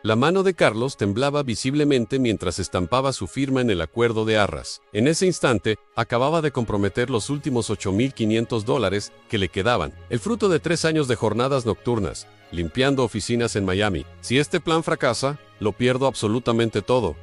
La mano de Carlos temblaba visiblemente mientras estampaba su firma en el acuerdo de arras. En ese instante, acababa de comprometer los últimos $8,500 que le quedaban, el fruto de 3 años de jornadas nocturnas, limpiando oficinas en Miami. Si este plan fracasa, lo pierdo absolutamente todo,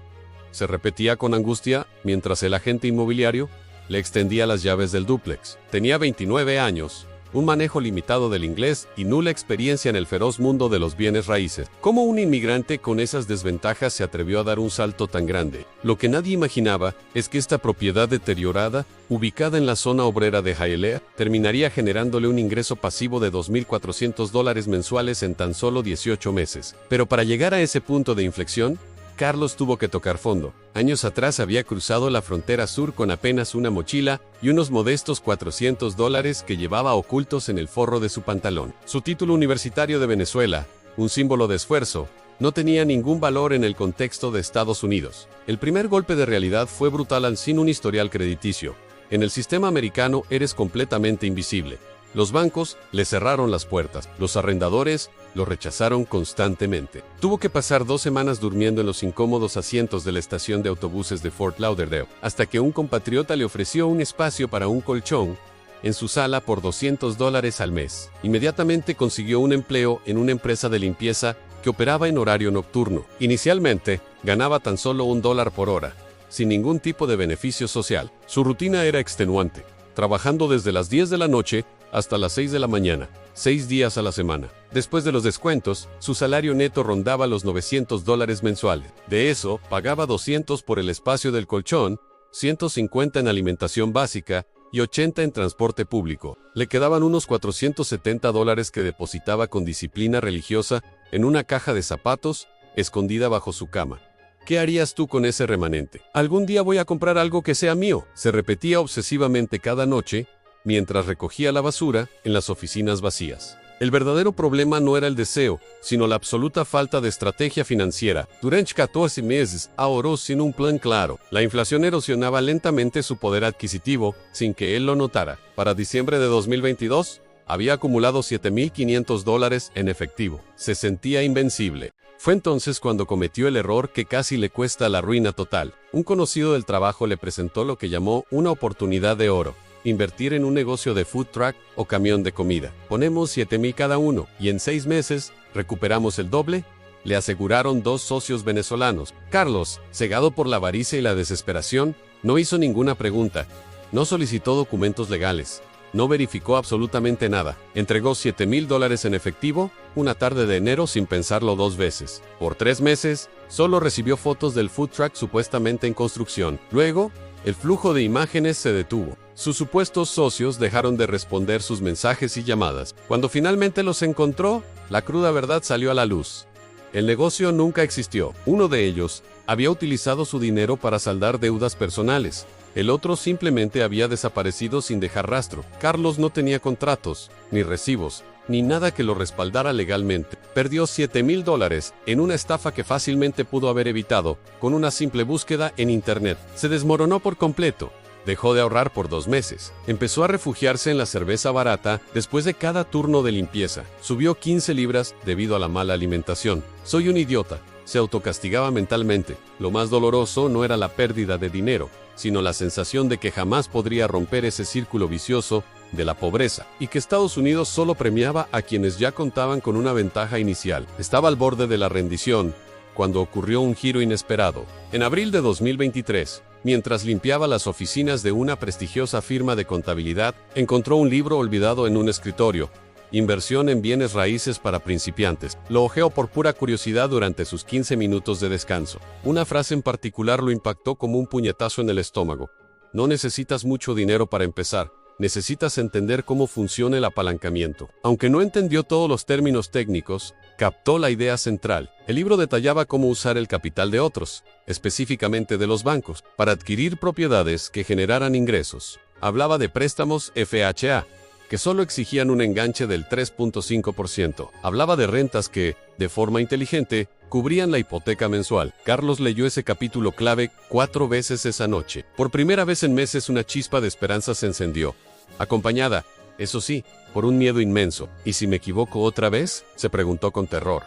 se repetía con angustia mientras el agente inmobiliario le extendía las llaves del dúplex. Tenía 29 años, un manejo limitado del inglés y nula experiencia en el feroz mundo de los bienes raíces. ¿Cómo un inmigrante con esas desventajas se atrevió a dar un salto tan grande? Lo que nadie imaginaba es que esta propiedad deteriorada, ubicada en la zona obrera de Hialeah, terminaría generándole un ingreso pasivo de $2,400 mensuales en tan solo 18 meses. Pero para llegar a ese punto de inflexión, Carlos tuvo que tocar fondo. Años atrás había cruzado la frontera sur con apenas una mochila y unos modestos $400 que llevaba ocultos en el forro de su pantalón. Su título universitario de Venezuela, un símbolo de esfuerzo, no tenía ningún valor en el contexto de Estados Unidos. El primer golpe de realidad fue brutal sin un historial crediticio. En el sistema americano eres completamente invisible. Los bancos le cerraron las puertas. Los arrendadores lo rechazaron constantemente. Tuvo que pasar 2 semanas durmiendo en los incómodos asientos de la estación de autobuses de Fort Lauderdale, hasta que un compatriota le ofreció un espacio para un colchón en su sala por $200 al mes. Inmediatamente consiguió un empleo en una empresa de limpieza que operaba en horario nocturno. Inicialmente, ganaba tan solo $1 por hora, sin ningún tipo de beneficio social. Su rutina era extenuante, trabajando desde las 10 de la noche hasta las 6 de la mañana, 6 días a la semana. Después de los descuentos, su salario neto rondaba los $900 mensuales. De eso, pagaba $200 por el espacio del colchón, $150 en alimentación básica y $80 en transporte público. Le quedaban unos $470 que depositaba con disciplina religiosa en una caja de zapatos, escondida bajo su cama. ¿Qué harías tú con ese remanente? Algún día voy a comprar algo que sea mío, se repetía obsesivamente cada noche, mientras recogía la basura en las oficinas vacías. El verdadero problema no era el deseo, sino la absoluta falta de estrategia financiera. Durante 14 meses ahorró sin un plan claro. La inflación erosionaba lentamente su poder adquisitivo, sin que él lo notara. Para diciembre de 2022, había acumulado $7,500 en efectivo. Se sentía invencible. Fue entonces cuando cometió el error que casi le cuesta la ruina total. Un conocido del trabajo le presentó lo que llamó una oportunidad de oro. Invertir en un negocio de food truck o camión de comida. Ponemos $7,000 cada uno y en 6 meses recuperamos el doble, le aseguraron 2 socios venezolanos. Carlos, cegado por la avaricia y la desesperación, no hizo ninguna pregunta, no solicitó documentos legales, no verificó absolutamente nada. Entregó $7,000 en efectivo una tarde de enero sin pensarlo 2 veces. Por 3 meses, solo recibió fotos del food truck supuestamente en construcción. Luego, el flujo de imágenes se detuvo. Sus supuestos socios dejaron de responder sus mensajes y llamadas. Cuando finalmente los encontró, la cruda verdad salió a la luz. El negocio nunca existió. Uno de ellos había utilizado su dinero para saldar deudas personales. El otro simplemente había desaparecido sin dejar rastro. Carlos no tenía contratos, ni recibos, ni nada que lo respaldara legalmente. Perdió $7,000 en una estafa que fácilmente pudo haber evitado con una simple búsqueda en Internet. Se desmoronó por completo. Dejó de ahorrar por 2 meses. Empezó a refugiarse en la cerveza barata después de cada turno de limpieza. Subió 15 libras debido a la mala alimentación. Soy un idiota. Se autocastigaba mentalmente. Lo más doloroso no era la pérdida de dinero, sino la sensación de que jamás podría romper ese círculo vicioso de la pobreza, y que Estados Unidos solo premiaba a quienes ya contaban con una ventaja inicial. Estaba al borde de la rendición cuando ocurrió un giro inesperado. En abril de 2023, mientras limpiaba las oficinas de una prestigiosa firma de contabilidad, encontró un libro olvidado en un escritorio. Inversión en bienes raíces para principiantes. Lo hojeó por pura curiosidad durante sus 15 minutos de descanso. Una frase en particular lo impactó como un puñetazo en el estómago. No necesitas mucho dinero para empezar. Necesitas entender cómo funciona el apalancamiento. Aunque no entendió todos los términos técnicos, captó la idea central. El libro detallaba cómo usar el capital de otros, específicamente de los bancos, para adquirir propiedades que generaran ingresos. Hablaba de préstamos FHA, que solo exigían un enganche del 3.5%. Hablaba de rentas que, de forma inteligente, cubrían la hipoteca mensual. Carlos leyó ese capítulo clave 4 veces esa noche. Por primera vez en meses una chispa de esperanza se encendió, acompañada, eso sí, por un miedo inmenso. ¿Y si me equivoco otra vez?, se preguntó con terror.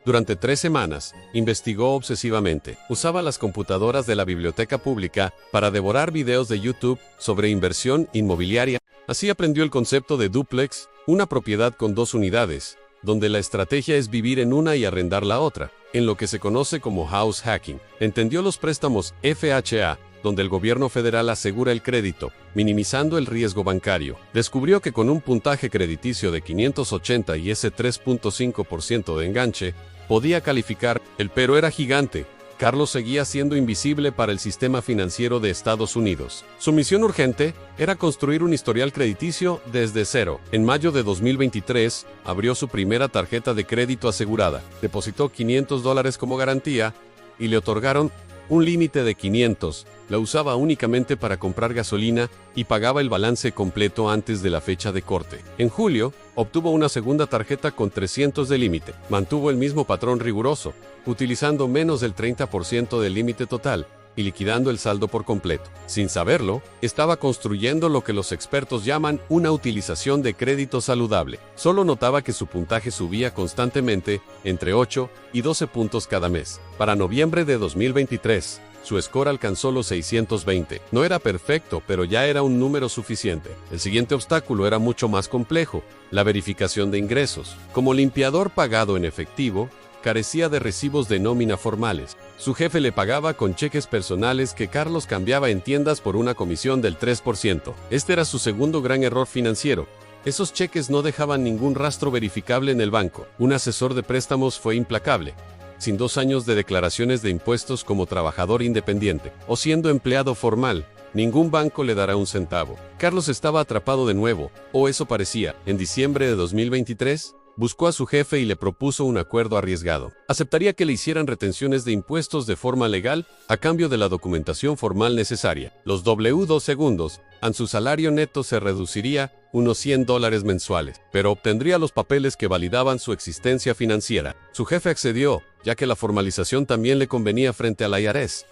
Durante 3 semanas, investigó obsesivamente. Usaba las computadoras de la biblioteca pública para devorar videos de YouTube sobre inversión inmobiliaria. Así aprendió el concepto de dúplex, una propiedad con 2 unidades, donde la estrategia es vivir en una y arrendar la otra, en lo que se conoce como house hacking. Entendió los préstamos FHA, donde el gobierno federal asegura el crédito, minimizando el riesgo bancario. Descubrió que con un puntaje crediticio de 580 y ese 3.5% de enganche, podía calificar. El pero era gigante. Carlos seguía siendo invisible para el sistema financiero de Estados Unidos. Su misión urgente era construir un historial crediticio desde cero. En mayo de 2023, abrió su primera tarjeta de crédito asegurada. Depositó $500 como garantía y le otorgaron un límite de 500. La usaba únicamente para comprar gasolina y pagaba el balance completo antes de la fecha de corte. En julio, obtuvo una segunda tarjeta con 300 de límite. Mantuvo el mismo patrón riguroso, utilizando menos del 30% del límite total y liquidando el saldo por completo. Sin saberlo, estaba construyendo lo que los expertos llaman una utilización de crédito saludable. Solo notaba que su puntaje subía constantemente, entre 8 y 12 puntos cada mes. Para noviembre de 2023, su score alcanzó los 620. No era perfecto, pero ya era un número suficiente. El siguiente obstáculo era mucho más complejo: la verificación de ingresos. Como limpiador pagado en efectivo, carecía de recibos de nómina formales. Su jefe le pagaba con cheques personales que Carlos cambiaba en tiendas por una comisión del 3%. Este era su segundo gran error financiero. Esos cheques no dejaban ningún rastro verificable en el banco. Un asesor de préstamos fue implacable. Sin 2 años de declaraciones de impuestos como trabajador independiente o siendo empleado formal, ningún banco le dará un centavo. Carlos estaba atrapado de nuevo, o eso parecía. En diciembre de 2023, buscó a su jefe y le propuso un acuerdo arriesgado. Aceptaría que le hicieran retenciones de impuestos de forma legal a cambio de la documentación formal necesaria. Los W2 segundos, su salario neto se reduciría unos $100 mensuales, pero obtendría los papeles que validaban su existencia financiera. Su jefe accedió, ya que la formalización también le convenía frente al IRS.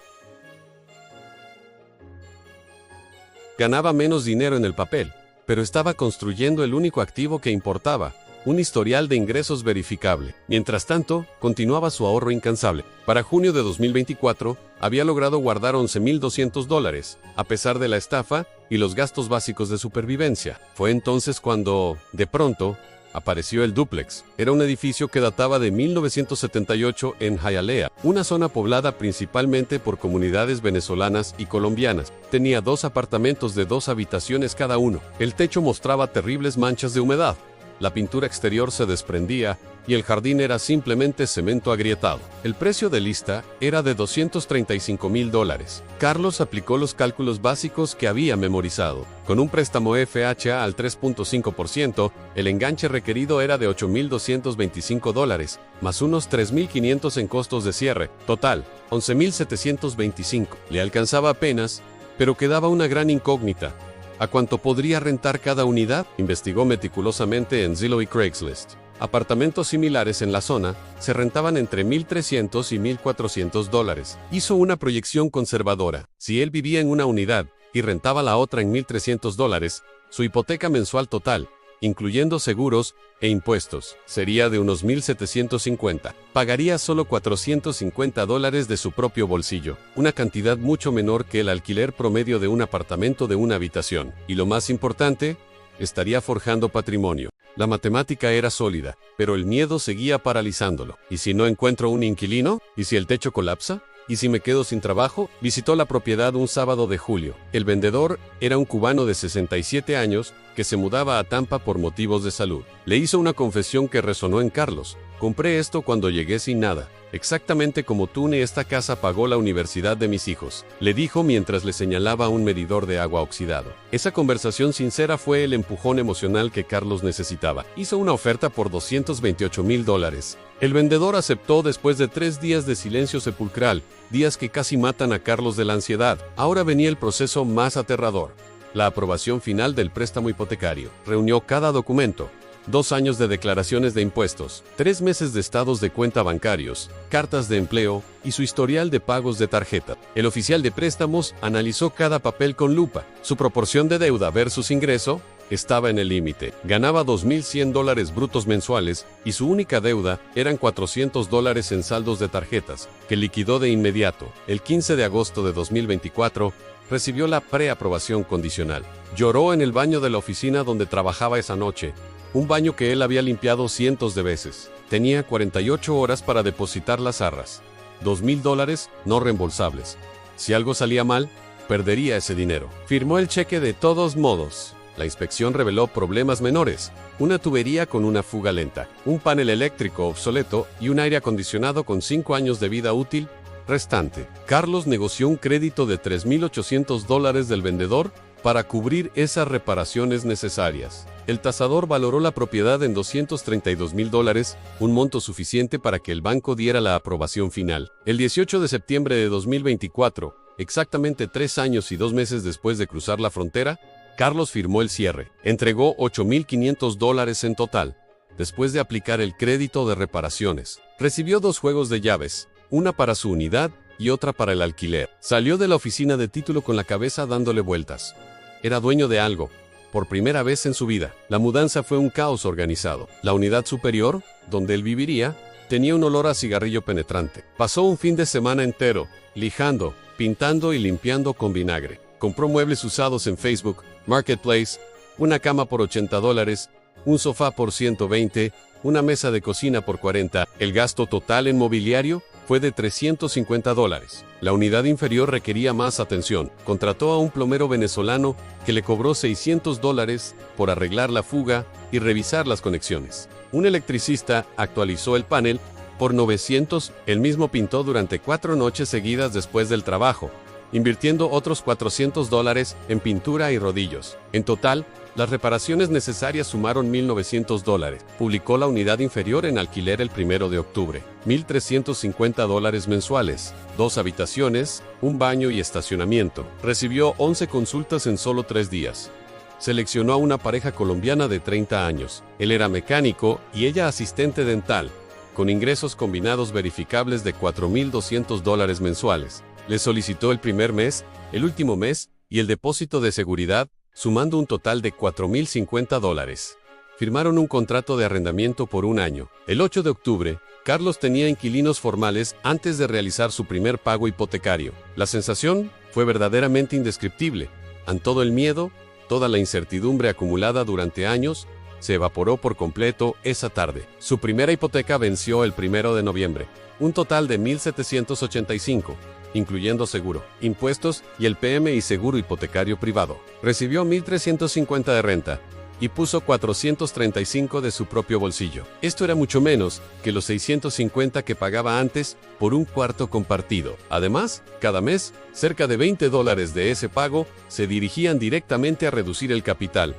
Ganaba menos dinero en el papel, pero estaba construyendo el único activo que importaba: un historial de ingresos verificable. Mientras tanto, continuaba su ahorro incansable. Para junio de 2024, había logrado guardar $11,200, a pesar de la estafa y los gastos básicos de supervivencia. Fue entonces cuando, de pronto, apareció el dúplex. Era un edificio que databa de 1978 en Hialeah, una zona poblada principalmente por comunidades venezolanas y colombianas. Tenía 2 apartamentos de 2 habitaciones cada uno. El techo mostraba terribles manchas de humedad. La pintura exterior se desprendía y el jardín era simplemente cemento agrietado. El precio de lista era de $235,000. Carlos aplicó los cálculos básicos que había memorizado. Con un préstamo FHA al 3.5%, el enganche requerido era de $8,225, más unos $3,500 en costos de cierre. Total, $11,725. Le alcanzaba apenas, pero quedaba una gran incógnita: ¿a cuánto podría rentar cada unidad? Investigó meticulosamente en Zillow y Craigslist. Apartamentos similares en la zona se rentaban entre $1,300 y $1,400. Hizo una proyección conservadora. Si él vivía en una unidad y rentaba la otra en $1,300, su hipoteca mensual total, incluyendo seguros e impuestos, sería de unos $1,750. Pagaría solo $450 de su propio bolsillo, una cantidad mucho menor que el alquiler promedio de un apartamento de una habitación. Y lo más importante, estaría forjando patrimonio. La matemática era sólida, pero el miedo seguía paralizándolo. ¿Y si no encuentro un inquilino? ¿Y si el techo colapsa? ¿Y si me quedo sin trabajo? Visitó la propiedad un sábado de julio. El vendedor era un cubano de 67 años que se mudaba a Tampa por motivos de salud. Le hizo una confesión que resonó en Carlos: compré esto cuando llegué sin nada. Exactamente como tú, ni esta casa pagó la universidad de mis hijos, le dijo mientras le señalaba un medidor de agua oxidado. Esa conversación sincera fue el empujón emocional que Carlos necesitaba. Hizo una oferta por $228,000. El vendedor aceptó después de 3 días de silencio sepulcral, días que casi matan a Carlos de la ansiedad. Ahora venía el proceso más aterrador: la aprobación final del préstamo hipotecario. Reunió cada documento: 2 años de declaraciones de impuestos, 3 meses de estados de cuenta bancarios, cartas de empleo y su historial de pagos de tarjeta. El oficial de préstamos analizó cada papel con lupa. Su proporción de deuda versus ingreso estaba en el límite. Ganaba $2,100 brutos mensuales y su única deuda eran $400 en saldos de tarjetas, que liquidó de inmediato. El 15 de agosto de 2024, recibió la preaprobación condicional. Lloró en el baño de la oficina donde trabajaba esa noche, un baño que él había limpiado cientos de veces. Tenía 48 horas para depositar las arras. $2,000 no reembolsables. Si algo salía mal, perdería ese dinero. Firmó el cheque de todos modos. La inspección reveló problemas menores: una tubería con una fuga lenta, un panel eléctrico obsoleto y un aire acondicionado con 5 años de vida útil restante. Carlos negoció un crédito de $3,800 del vendedor para cubrir esas reparaciones necesarias. El tasador valoró la propiedad en $232,000, un monto suficiente para que el banco diera la aprobación final. El 18 de septiembre de 2024, exactamente 3 años y 2 meses después de cruzar la frontera, Carlos firmó el cierre. Entregó $8,500 en total, después de aplicar el crédito de reparaciones. Recibió 2 juegos de llaves, una para su unidad y otra para el alquiler. Salió de la oficina de título con la cabeza dándole vueltas. Era dueño de algo, por primera vez en su vida. La mudanza fue un caos organizado. La unidad superior, donde él viviría, tenía un olor a cigarrillo penetrante. Pasó un fin de semana entero, lijando, pintando y limpiando con vinagre. Compró muebles usados en Facebook Marketplace, una cama por $80, un sofá por $120, una mesa de cocina por $40. El gasto total en mobiliario fue de $350. La unidad inferior requería más atención. Contrató a un plomero venezolano que le cobró $600 por arreglar la fuga y revisar las conexiones. Un electricista actualizó el panel por $900. Él mismo pintó durante 4 noches seguidas después del trabajo, invirtiendo otros $400 en pintura y rodillos. En total, las reparaciones necesarias sumaron $1,900. Publicó la unidad inferior en alquiler el 1 de octubre. $1,350 mensuales, 2 habitaciones, un baño y estacionamiento. Recibió 11 consultas en solo 3 días. Seleccionó a una pareja colombiana de 30 años. Él era mecánico y ella asistente dental, con ingresos combinados verificables de $4,200 mensuales. Le solicitó el primer mes, el último mes y el depósito de seguridad, sumando un total de $4,050. Firmaron un contrato de arrendamiento por 1 año. El 8 de octubre, Carlos tenía inquilinos formales antes de realizar su primer pago hipotecario. La sensación fue verdaderamente indescriptible. Ante todo el miedo, toda la incertidumbre acumulada durante años, se evaporó por completo esa tarde. Su primera hipoteca venció el 1 de noviembre. Un total de $1,785. Incluyendo seguro, impuestos y el PMI seguro hipotecario privado. Recibió $1,350 de renta y puso $435 de su propio bolsillo. Esto era mucho menos que los $650 que pagaba antes por un cuarto compartido. Además, cada mes, cerca de $20 de ese pago se dirigían directamente a reducir el capital,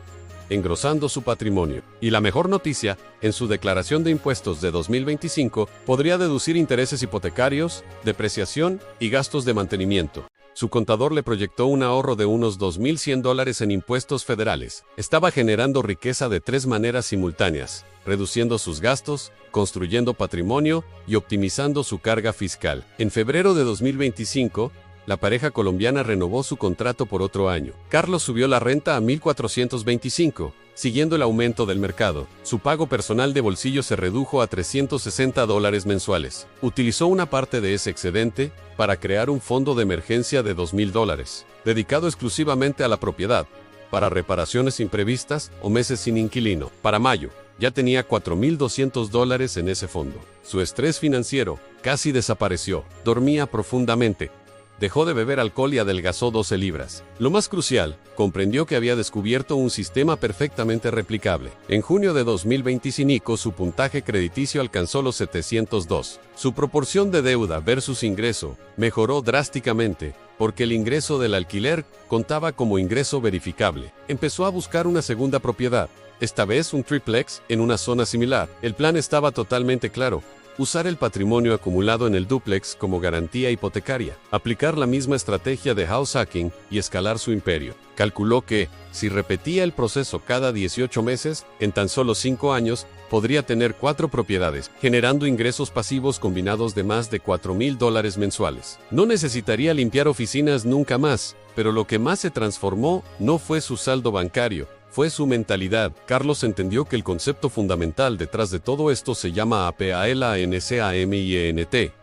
engrosando su patrimonio. Y la mejor noticia, en su declaración de impuestos de 2025, podría deducir intereses hipotecarios, depreciación y gastos de mantenimiento. Su contador le proyectó un ahorro de unos $2,100 en impuestos federales. Estaba generando riqueza de 3 maneras simultáneas, reduciendo sus gastos, construyendo patrimonio y optimizando su carga fiscal. En febrero de 2025, la pareja colombiana renovó su contrato por otro año. Carlos subió la renta a $1,425, siguiendo el aumento del mercado. Su pago personal de bolsillo se redujo a $360 mensuales. Utilizó una parte de ese excedente para crear un fondo de emergencia de $2,000, dedicado exclusivamente a la propiedad, para reparaciones imprevistas o meses sin inquilino. Para mayo, ya tenía $4,200 en ese fondo. Su estrés financiero casi desapareció. Dormía profundamente. Dejó de beber alcohol y adelgazó 12 libras. Lo más crucial, comprendió que había descubierto un sistema perfectamente replicable. En junio de 2025 su puntaje crediticio alcanzó los 702. Su proporción de deuda versus ingreso mejoró drásticamente, porque el ingreso del alquiler contaba como ingreso verificable. Empezó a buscar una segunda propiedad, esta vez un triplex en una zona similar. El plan estaba totalmente claro: usar el patrimonio acumulado en el dúplex como garantía hipotecaria, aplicar la misma estrategia de house hacking y escalar su imperio. Calculó que, si repetía el proceso cada 18 meses, en tan solo 5 años, podría tener 4 propiedades, generando ingresos pasivos combinados de más de $4,000 mensuales. No necesitaría limpiar oficinas nunca más, pero lo que más se transformó no fue su saldo bancario, fue su mentalidad. Carlos entendió que el concepto fundamental detrás de todo esto se llama APALANCAMIENT.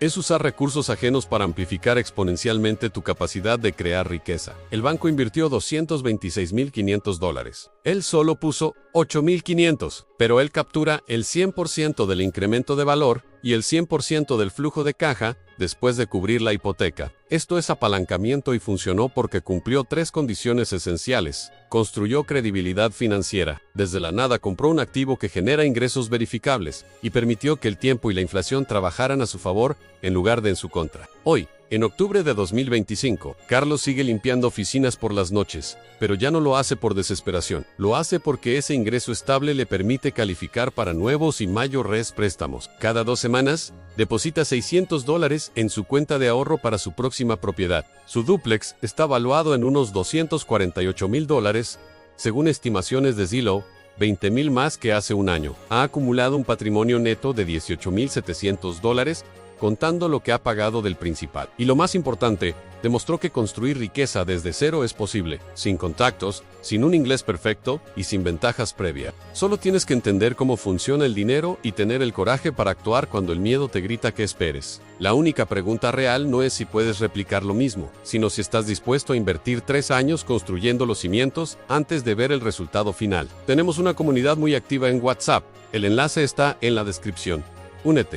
Es usar recursos ajenos para amplificar exponencialmente tu capacidad de crear riqueza. El banco invirtió $226.500. Él solo puso $8.500, pero él captura el 100% del incremento de valor y el 100% del flujo de caja después de cubrir la hipoteca. Esto es apalancamiento y funcionó porque cumplió 3 condiciones esenciales. Construyó credibilidad financiera. Desde la nada compró un activo que genera ingresos verificables y permitió que el tiempo y la inflación trabajaran a su favor en lugar de en su contra. Hoy, en octubre de 2025, Carlos sigue limpiando oficinas por las noches, pero ya no lo hace por desesperación. Lo hace porque ese ingreso estable le permite calificar para nuevos y mayores préstamos. Cada 2 semanas, deposita $600 en su cuenta de ahorro para su próxima propiedad. Su dúplex está valuado en unos $248.000, según estimaciones de Zillow, 20.000 más que hace un año. Ha acumulado un patrimonio neto de $18.700, contando lo que ha pagado del principal. Y lo más importante, demostró que construir riqueza desde cero es posible, sin contactos, sin un inglés perfecto y sin ventajas previas. Solo tienes que entender cómo funciona el dinero y tener el coraje para actuar cuando el miedo te grita que esperes. La única pregunta real no es si puedes replicar lo mismo, sino si estás dispuesto a invertir 3 años construyendo los cimientos antes de ver el resultado final. Tenemos una comunidad muy activa en WhatsApp. El enlace está en la descripción. Únete.